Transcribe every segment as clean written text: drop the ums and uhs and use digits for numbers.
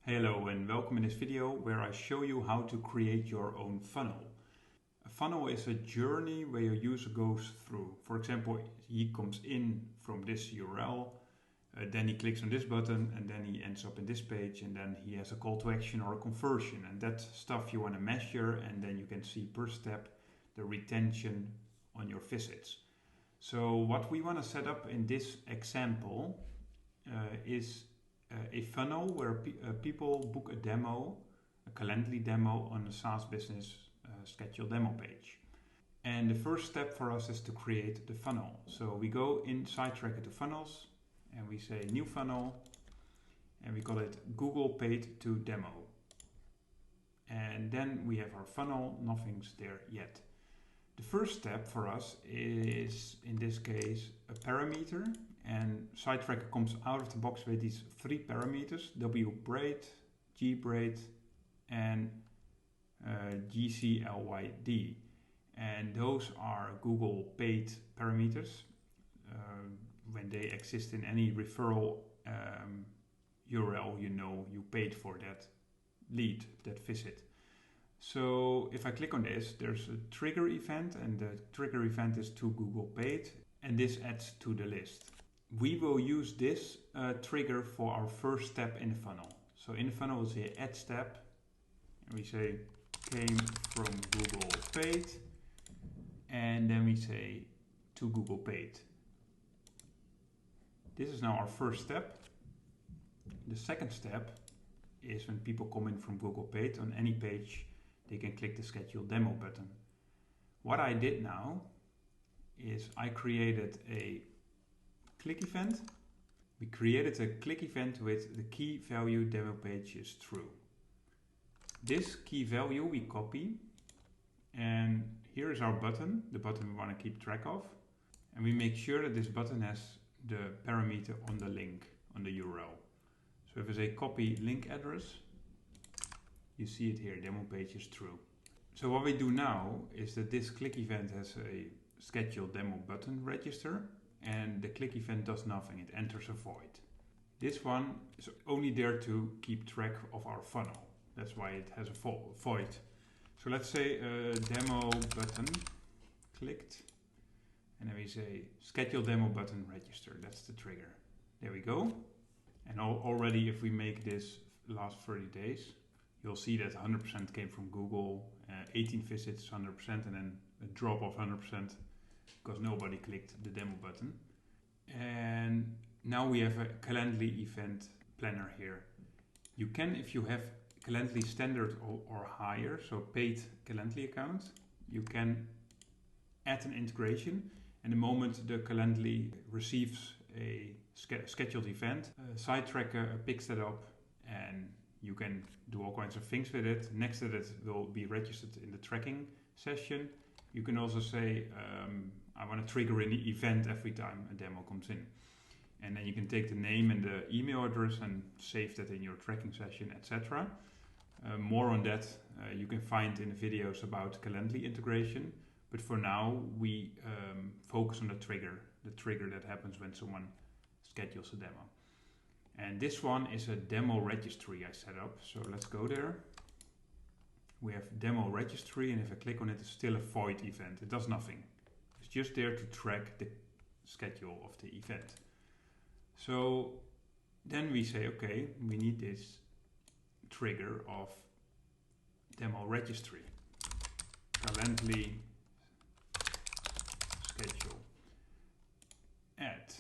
Hello and welcome in this video where I show you how to create your own funnel. A funnel is a journey where your user goes through. For example, he comes in from this URL, then he clicks on this button and then he ends up in this page and then he has a call to action or a conversion, and that stuff you want to measure, and then you can see per step the retention on your visits. So what we want to set up in this example is a funnel where people book a demo, a Calendly demo on the SaaS business schedule demo page. And the first step for us is to create the funnel. So we go in Sidetracker to funnels and we say new funnel and we call it Google Paid to Demo. And then we have our funnel, nothing's there yet. The first step for us is, in this case, a parameter, and Sidetracker comes out of the box with these three parameters: WBraid, GBraid, and GCLYD. And those are Google paid parameters when they exist in any referral URL. You know you paid for that lead, that visit. So if I click on this, there's a trigger event, and the trigger event is to Google Paid, and this adds to the list. We will use this trigger for our first step in the funnel. So in the funnel we'll say add step, and we say came from Google Paid, and then we say to Google Paid. This is now our first step. The second step is when people come in from Google Paid on any page, they can click the schedule demo button. What I did now is I created a click event. We created a click event with the key value demo page is true. This key value we copy, and here is our button, the button we want to keep track of, and we make sure that this button has the parameter on the link, on the URL. So if I say copy link address, you see it here, demo page is true. So what we do now is that this click event has a schedule demo button register, and the click event does nothing, it enters a void. This one is only there to keep track of our funnel. That's why it has a void. So let's say demo button clicked, and then we say schedule demo button register. That's the trigger. There we go. And already if we make this last 30 days, you'll see that 100% came from Google, 18 visits 100%, and then a drop of 100% because nobody clicked the demo button. And now we have a Calendly event planner here. You can, if you have Calendly standard or higher, so paid Calendly account, you can add an integration, and the moment the Calendly receives a scheduled event, Sidetracker picks that up and you can do all kinds of things with it. Next to it will be registered in the tracking session. You can also say, I want to trigger an event every time a demo comes in. And then you can take the name and the email address and save that in your tracking session, etc. More on that you can find in the videos about Calendly integration. But for now, we focus on the trigger that happens when someone schedules a demo. And this one is a demo registry I set up. So let's go there. We have demo registry, and if I click on it, it's still a void event. It does nothing. It's just there to track the schedule of the event. So then we say, okay, we need this trigger of demo registry. Calendly schedule add.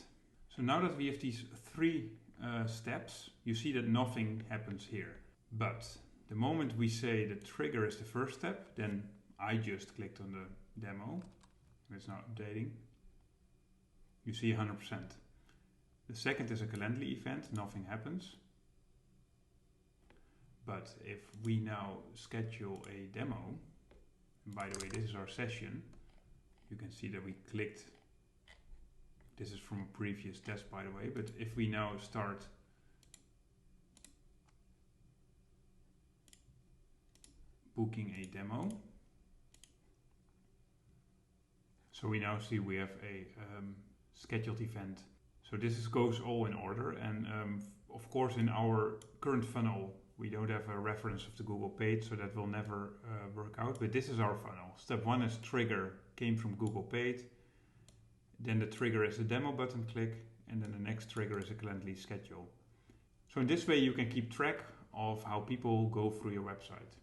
So now that we have these three steps, you see that nothing happens here. But the moment we say the trigger is the first step, then I just clicked on the demo. It's now updating. You see 100%. The second is a Calendly event, nothing happens. But if we now schedule a demo, and by the way, this is our session, you can see that we clicked. This is from a previous test, by the way, but if we now start booking a demo, so we now see we have a scheduled event. So this goes all in order, and of course in our current funnel We don't have a reference of the Google page, so that will never work out. But this is our funnel. Step 1 is trigger, came from Google Paid. Then the trigger is a demo button click, and then the next trigger is a Calendly schedule. So in this way you can keep track of how people go through your website.